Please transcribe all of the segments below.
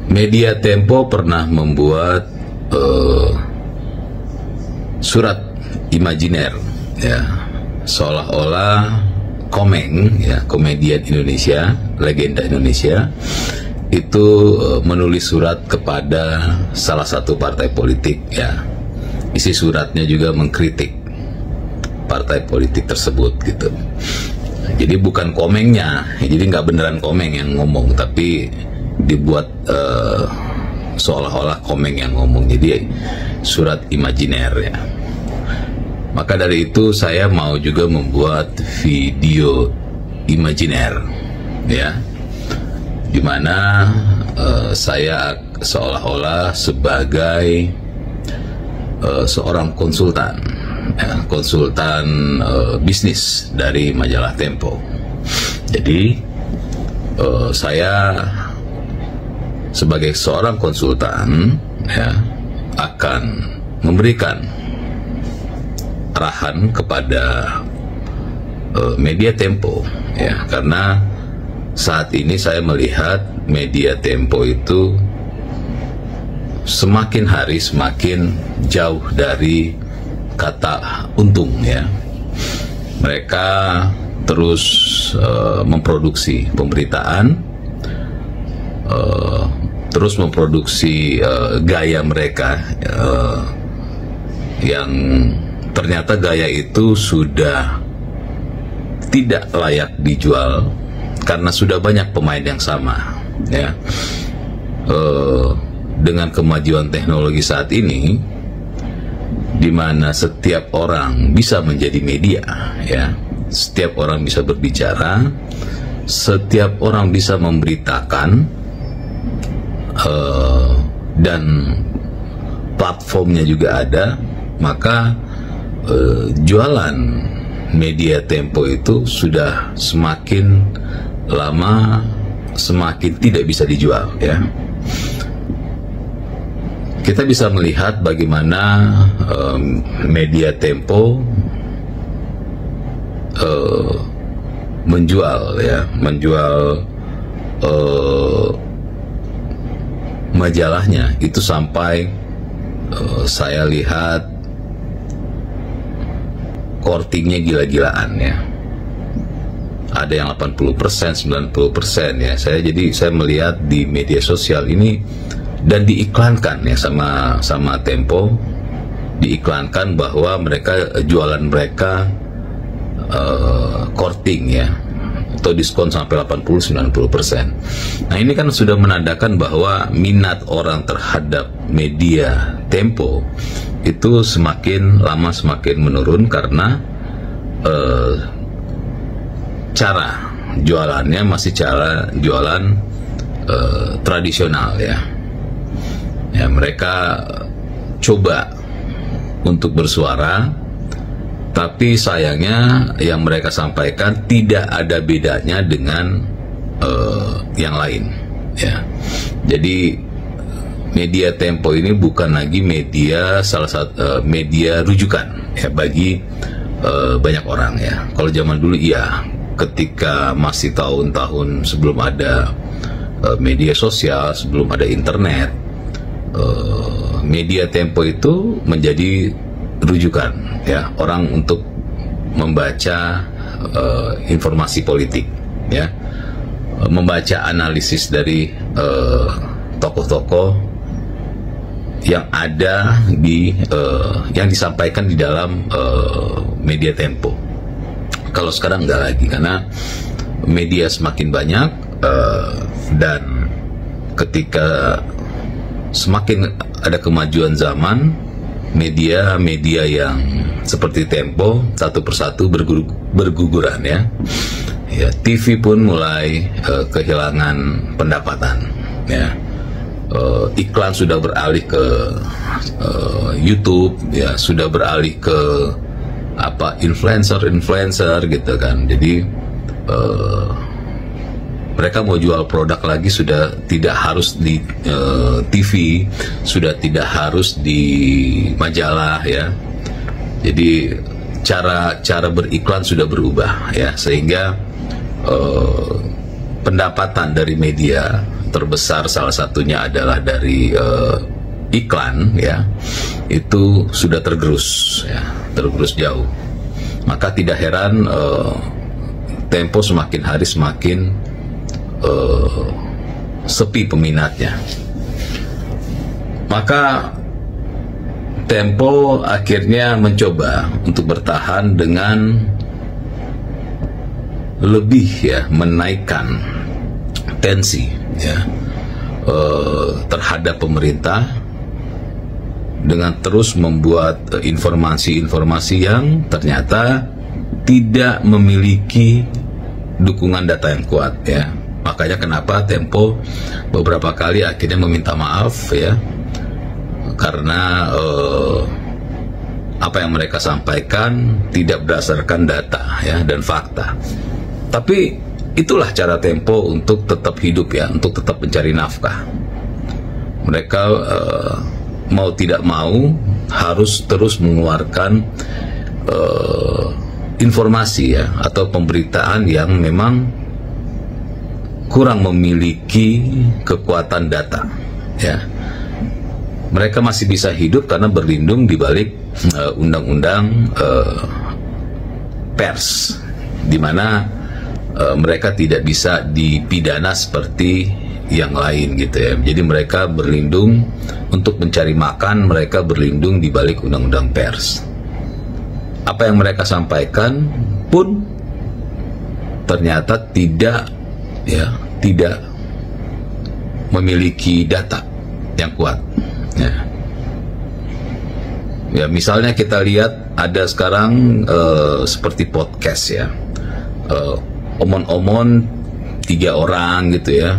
Media Tempo pernah membuat surat imajiner, ya, seolah-olah Komeng, ya, komedian Indonesia, legenda Indonesia, itu menulis surat kepada salah satu partai politik, ya. Isi suratnya juga mengkritik partai politik tersebut, gitu. Jadi bukan Komengnya, jadi nggak beneran Komeng yang ngomong, tapi dibuat seolah-olah Komeng yang ngomong. Jadi surat imajiner, ya. Maka dari itu saya mau juga membuat video imajiner, ya, dimana saya seolah-olah sebagai seorang konsultan, ya, konsultan bisnis dari majalah Tempo. Jadi saya sebagai seorang konsultan, ya, akan memberikan arahan kepada media Tempo, ya, karena saat ini saya melihat media Tempo itu semakin hari semakin jauh dari kata untung, ya. Mereka terus memproduksi pemberitaan, terus memproduksi gaya mereka, yang ternyata gaya itu sudah tidak layak dijual karena sudah banyak pemain yang sama, ya. Dengan kemajuan teknologi saat ini, di mana setiap orang bisa menjadi media, ya, setiap orang bisa berbicara, setiap orang bisa memberitakan, dan platformnya juga ada, maka jualan media Tempo itu sudah semakin lama semakin tidak bisa dijual, ya. Kita bisa melihat bagaimana media Tempo menjual majalahnya itu sampai saya lihat kortingnya gila-gilaan, ya. Ada yang 80%, 90%, ya. Saya melihat di media sosial ini dan diiklankan, ya, sama Tempo, diiklankan bahwa mereka jualan mereka korting, ya, atau diskon sampai 80-90%. Nah, ini kan sudah menandakan bahwa minat orang terhadap media Tempo itu semakin lama semakin menurun karena cara jualannya masih cara jualan tradisional, ya. Ya, mereka coba untuk bersuara, tapi sayangnya yang mereka sampaikan tidak ada bedanya dengan yang lain, ya. Jadi media Tempo ini bukan lagi media salah satu media rujukan, ya, bagi banyak orang, ya. Kalau zaman dulu, iya, ketika masih tahun-tahun sebelum ada media sosial, sebelum ada internet, media Tempo itu menjadi rujukan, ya, orang untuk membaca informasi politik, ya, membaca analisis dari tokoh-tokoh yang ada yang disampaikan di dalam media Tempo. Kalau sekarang enggak lagi, karena media semakin banyak, dan ketika semakin ada kemajuan zaman, media-media yang seperti Tempo satu persatu berguguran, ya. Ya, TV pun mulai kehilangan pendapatan, ya. Iklan sudah beralih ke YouTube, ya, sudah beralih ke influencer gitu kan. Jadi mereka mau jual produk lagi sudah tidak harus di TV, sudah tidak harus di majalah, ya. Jadi cara beriklan sudah berubah, ya, sehingga pendapatan dari media terbesar salah satunya adalah dari iklan, ya, itu sudah tergerus, ya, tergerus jauh. Maka tidak heran Tempo semakin hari semakin sepi peminatnya. Maka Tempo akhirnya mencoba untuk bertahan dengan lebih, ya, menaikkan tensi, ya, terhadap pemerintah dengan terus membuat informasi-informasi yang ternyata tidak memiliki dukungan data yang kuat, ya. Makanya kenapa Tempo beberapa kali akhirnya meminta maaf, ya, karena apa yang mereka sampaikan tidak berdasarkan data, ya, dan fakta. Tapi itulah cara Tempo untuk tetap hidup, ya, untuk tetap mencari nafkah. Mereka mau tidak mau harus terus mengeluarkan informasi, ya, atau pemberitaan yang memang kurang memiliki kekuatan data, ya. Mereka masih bisa hidup karena berlindung di balik undang-undang pers, di mana mereka tidak bisa dipidana seperti yang lain, gitu, ya. Jadi mereka berlindung untuk mencari makan, mereka berlindung di balik undang-undang pers. Apa yang mereka sampaikan pun ternyata tidak, ya, tidak memiliki data yang kuat, ya. Ya, misalnya kita lihat ada sekarang seperti podcast, ya, omon-omon 3 orang, gitu, ya.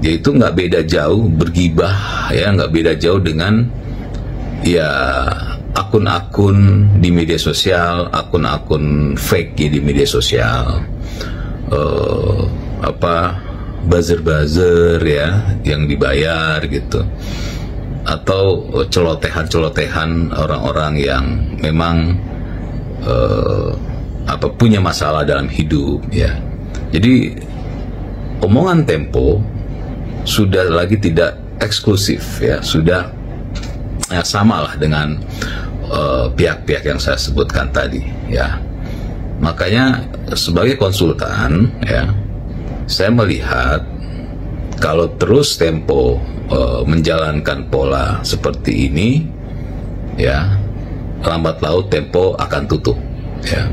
Ya itu nggak beda jauh bergibah, ya, nggak beda jauh dengan, ya, akun-akun di media sosial, akun-akun fake, ya, di media sosial, buzzer-buzzer, ya, yang dibayar, gitu, atau celotehan-celotehan orang-orang yang memang punya masalah dalam hidup, ya. Jadi omongan Tempo sudah lagi tidak eksklusif, ya, sudah, ya, samalah dengan pihak-pihak yang saya sebutkan tadi, ya. Makanya sebagai konsultan, ya, saya melihat kalau terus Tempo menjalankan pola seperti ini, ya, lambat laun Tempo akan tutup, ya.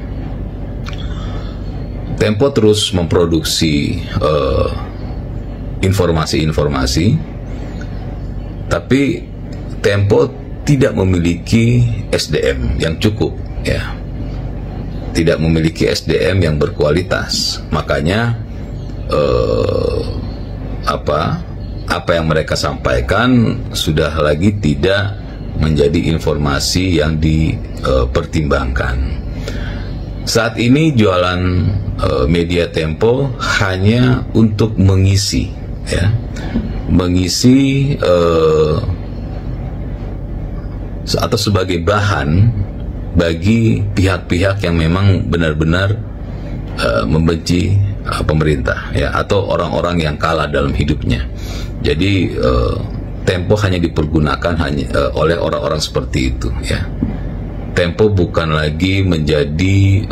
Tempo terus memproduksi informasi-informasi, tapi Tempo tidak memiliki SDM yang cukup, ya, tidak memiliki SDM yang berkualitas. Makanya apa yang mereka sampaikan sudah lagi tidak menjadi informasi yang dipertimbangkan. Saat ini jualan media Tempo hanya untuk mengisi, ya, mengisi atau sebagai bahan bagi pihak-pihak yang memang benar-benar membenci pemerintah, ya, atau orang-orang yang kalah dalam hidupnya. Jadi Tempo hanya dipergunakan oleh orang-orang seperti itu, ya. Tempo bukan lagi menjadi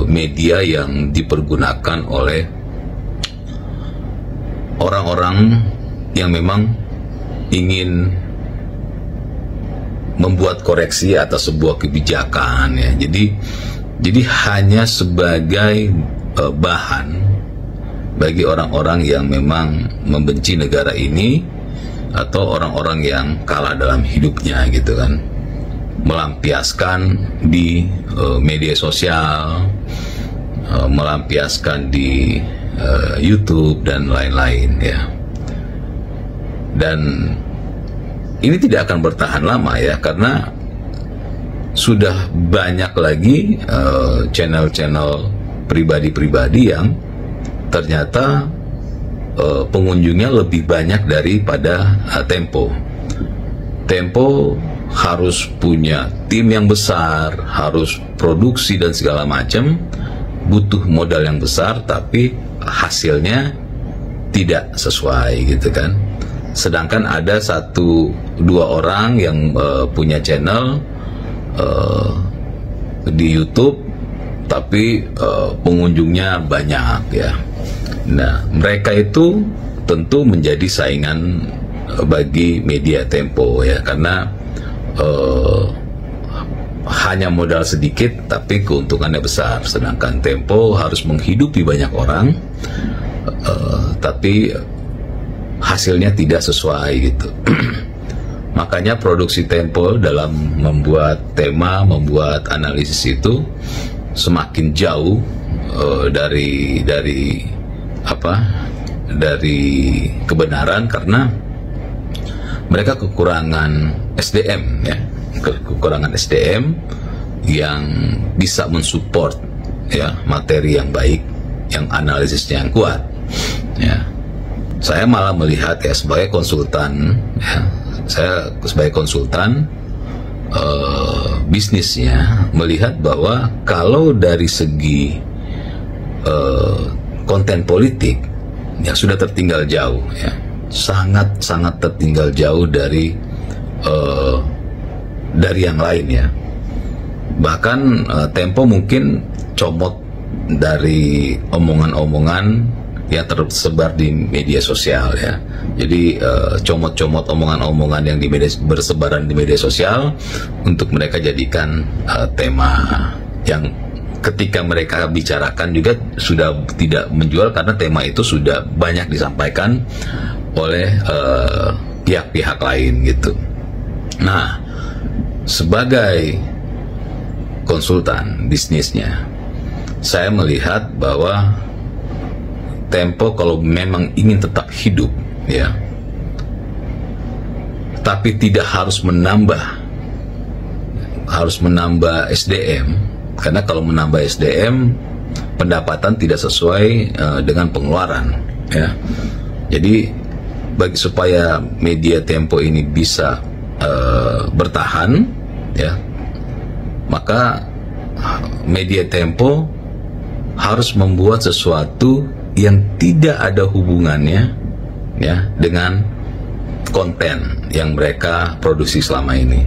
media yang dipergunakan oleh orang-orang yang memang ingin membuat koreksi atas sebuah kebijakan, ya. Jadi hanya sebagai bahan bagi orang-orang yang memang membenci negara ini atau orang-orang yang kalah dalam hidupnya, gitu kan. Melampiaskan di media sosial, melampiaskan di YouTube dan lain-lain, ya. Dan ini tidak akan bertahan lama, ya, karena sudah banyak lagi channel-channel pribadi-pribadi yang ternyata pengunjungnya lebih banyak daripada Tempo. Tempo harus punya tim yang besar, harus produksi dan segala macam, butuh modal yang besar, tapi hasilnya tidak sesuai gitu kan. Sedangkan ada 1-2 orang yang punya channel di YouTube, tapi pengunjungnya banyak ya. Nah, mereka itu tentu menjadi saingan bagi media Tempo ya, karena hanya modal sedikit tapi keuntungannya besar. Sedangkan Tempo harus menghidupi banyak orang, tapi hasilnya tidak sesuai gitu. Makanya produksi Tempo dalam membuat tema, membuat analisis itu semakin jauh dari kebenaran, karena mereka kekurangan SDM ya, kekurangan SDM yang bisa mensupport ya materi yang baik, yang analisisnya yang kuat ya. Saya malah melihat ya sebagai konsultan ya, saya sebagai konsultan bisnisnya melihat bahwa kalau dari segi konten politik ya sudah tertinggal jauh ya, sangat tertinggal jauh dari yang lain ya. Bahkan Tempo mungkin comot dari omongan-omongan yang tersebar di media sosial ya. Jadi comot-comot omongan-omongan yang bersebaran di media sosial untuk mereka jadikan tema yang ketika mereka bicarakan juga sudah tidak menjual, karena tema itu sudah banyak disampaikan oleh pihak-pihak lain gitu. Nah, sebagai konsultan bisnisnya, saya melihat bahwa Tempo kalau memang ingin tetap hidup ya, tapi tidak harus menambah SDM, karena kalau menambah SDM pendapatan tidak sesuai dengan pengeluaran ya. Jadi supaya media Tempo ini bisa bertahan ya, maka media Tempo harus membuat sesuatu yang tidak ada hubungannya ya dengan konten yang mereka produksi selama ini.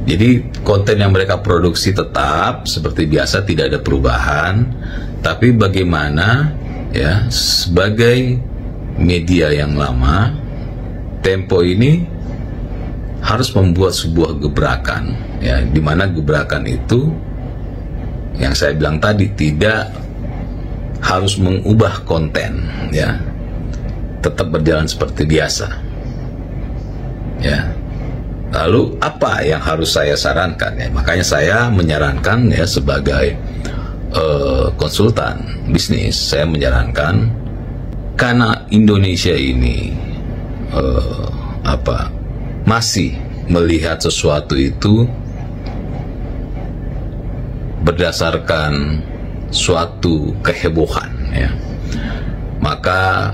Jadi konten yang mereka produksi tetap seperti biasa, tidak ada perubahan, tapi bagaimana ya sebagai media yang lama, Tempo ini harus membuat sebuah gebrakan ya, dimana gebrakan itu yang saya bilang tadi tidak harus mengubah konten ya, tetap berjalan seperti biasa ya. Lalu apa yang harus saya sarankan ya? Makanya saya menyarankan ya sebagai konsultan bisnis, saya menyarankan, karena Indonesia ini masih melihat sesuatu itu berdasarkan suatu kehebohan ya. Maka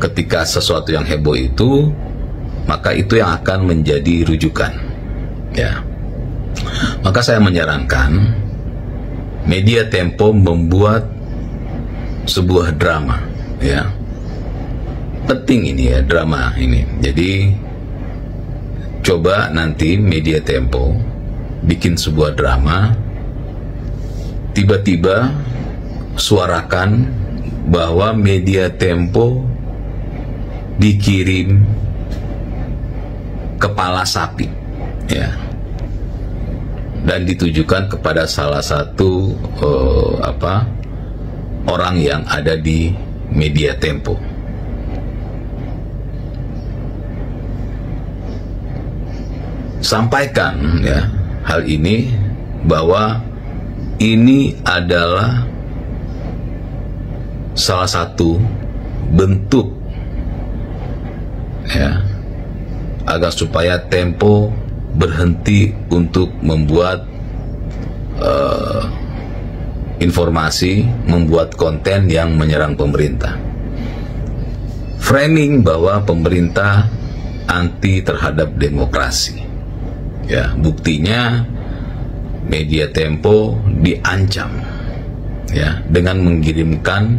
ketika sesuatu yang heboh itu, maka itu yang akan menjadi rujukan ya. Maka saya menyarankan media Tempo membuat sebuah drama ya. Penting ini ya, drama ini. Jadi coba nanti media Tempo bikin sebuah drama, tiba-tiba suarakan bahwa media Tempo dikirim kepala sapi ya, dan ditujukan kepada salah satu orang yang ada di media Tempo. Sampaikan ya hal ini, bahwa ini adalah salah satu bentuk ya, agar supaya Tempo berhenti untuk membuat informasi, membuat konten yang menyerang pemerintah. Framing bahwa pemerintah anti terhadap demokrasi. Ya, buktinya media Tempo diancam ya dengan mengirimkan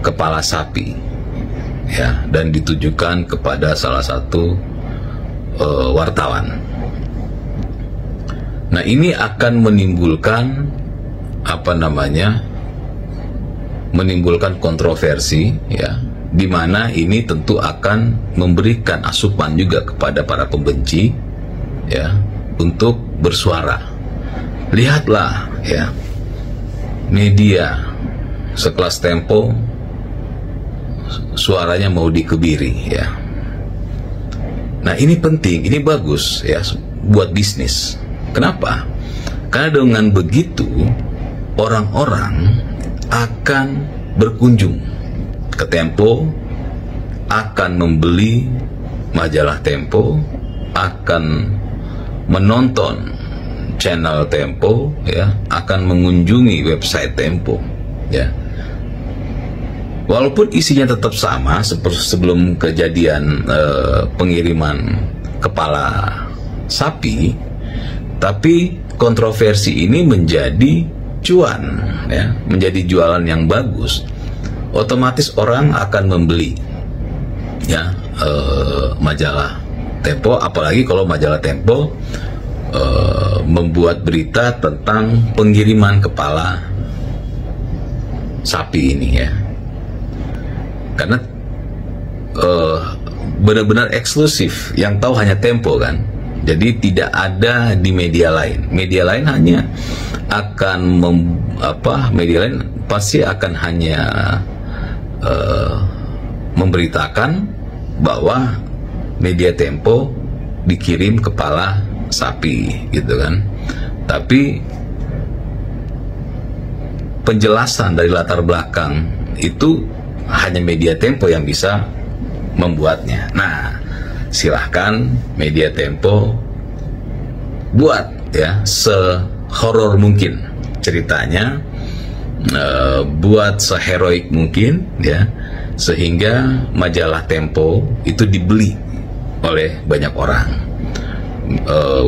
kepala sapi ya, dan ditujukan kepada salah satu wartawan. Nah, ini akan menimbulkan menimbulkan kontroversi, ya, di mana ini tentu akan memberikan asupan juga kepada para pembenci, ya, untuk bersuara. Lihatlah, ya, media sekelas Tempo suaranya mau dikebiri, ya. Nah, ini penting, ini bagus, ya, buat bisnis. Kenapa? Karena dengan begitu orang-orang akan berkunjung ke Tempo, akan membeli majalah Tempo, akan menonton channel Tempo, ya, akan mengunjungi website Tempo, ya. Walaupun isinya tetap sama seperti sebelum kejadian pengiriman kepala sapi, tapi kontroversi ini menjadi cuan, ya, menjadi jualan yang bagus. Otomatis orang akan membeli, ya, majalah Tempo, apalagi kalau majalah Tempo membuat berita tentang pengiriman kepala sapi ini, ya. Karena benar-benar eksklusif, yang tahu hanya Tempo, kan. Jadi tidak ada di media lain. Media lain hanya akan media lain pasti akan hanya memberitakan bahwa media Tempo dikirim kepala sapi, gitu kan. Tapi penjelasan dari latar belakang itu hanya media Tempo yang bisa membuatnya. Nah, silahkan media Tempo buat, ya, sehoror mungkin ceritanya, buat seheroik mungkin, ya, sehingga majalah Tempo itu dibeli oleh banyak orang,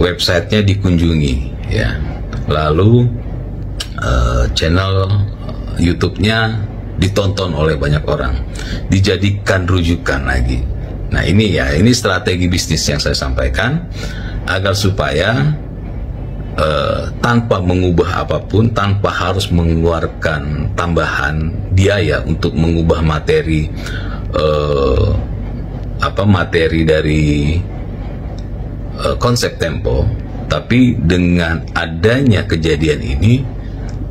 websitenya dikunjungi, ya, lalu channel YouTube-nya ditonton oleh banyak orang, dijadikan rujukan lagi. Nah, ini, ya, ini strategi bisnis yang saya sampaikan, agar supaya tanpa mengubah apapun, tanpa harus mengeluarkan tambahan biaya untuk mengubah materi materi dari konsep Tempo, tapi dengan adanya kejadian ini,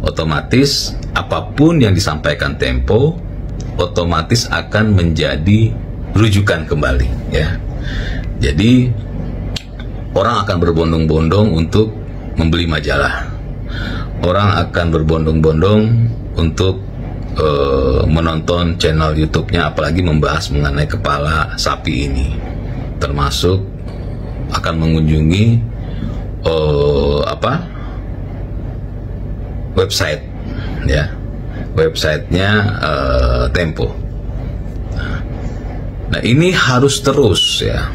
otomatis apapun yang disampaikan Tempo otomatis akan menjadi rujukan kembali, ya. Jadi orang akan berbondong-bondong untuk membeli majalah, orang akan berbondong-bondong untuk menonton channel YouTube-nya, apalagi membahas mengenai kepala sapi ini, termasuk akan mengunjungi website, ya, websitenya Tempo. Nah, ini harus terus, ya,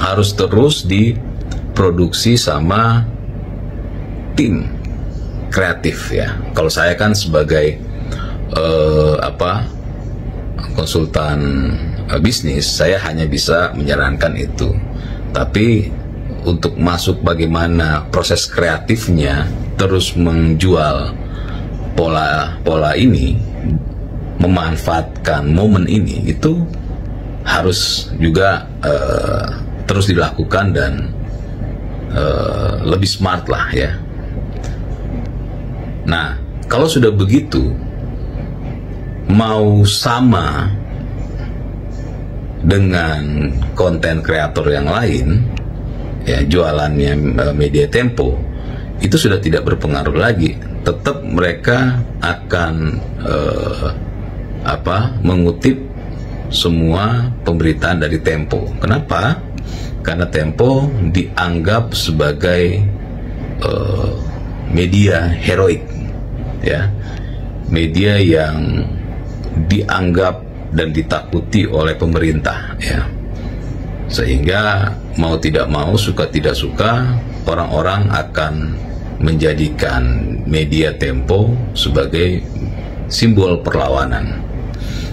harus terus diproduksi sama tim kreatif, ya. Kalau saya kan sebagai konsultan bisnis, saya hanya bisa menyarankan itu. Tapi untuk masuk bagaimana proses kreatifnya, terus menjual pola ini, memanfaatkan momen ini, itu harus juga terus dilakukan dan lebih smart lah, ya. Nah, kalau sudah begitu, mau sama dengan konten kreator yang lain, ya, jualannya media Tempo, itu sudah tidak berpengaruh lagi. Tetap mereka akan mengutip semua pemberitaan dari Tempo. Kenapa? Karena Tempo dianggap sebagai media heroik, ya, media yang dianggap dan ditakuti oleh pemerintah, ya. Sehingga mau tidak mau, suka tidak suka, orang-orang akan menjadikan media Tempo sebagai simbol perlawanan.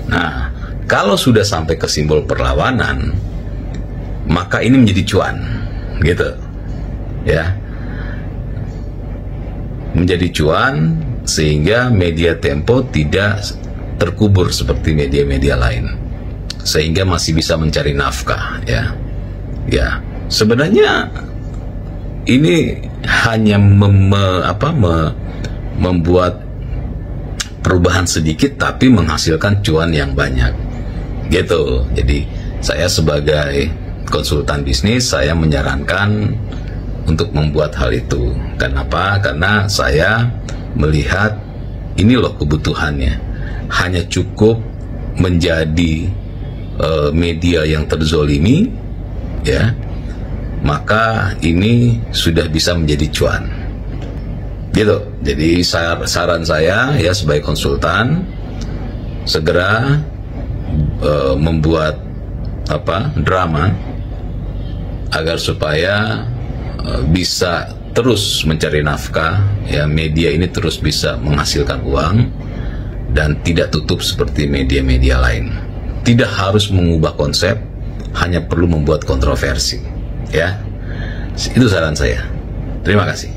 Nah, kalau sudah sampai ke simbol perlawanan, maka ini menjadi cuan, gitu, ya, menjadi cuan sehingga media Tempo tidak terkubur seperti media-media lain, sehingga masih bisa mencari nafkah, ya. Ya, sebenarnya ini hanya membuat perubahan sedikit tapi menghasilkan cuan yang banyak, gitu. Jadi saya sebagai konsultan bisnis, saya menyarankan untuk membuat hal itu. Kenapa? Karena saya melihat ini loh kebutuhannya. Hanya cukup menjadi media yang terzolimi, ya, maka ini sudah bisa menjadi cuan, gitu. Jadi saran saya, ya, sebagai konsultan, segera membuat drama agar supaya bisa terus mencari nafkah, ya, media ini terus bisa menghasilkan uang dan tidak tutup seperti media-media lain. Tidak harus mengubah konsep, hanya perlu membuat kontroversi, ya. Itu saran saya. Terima kasih.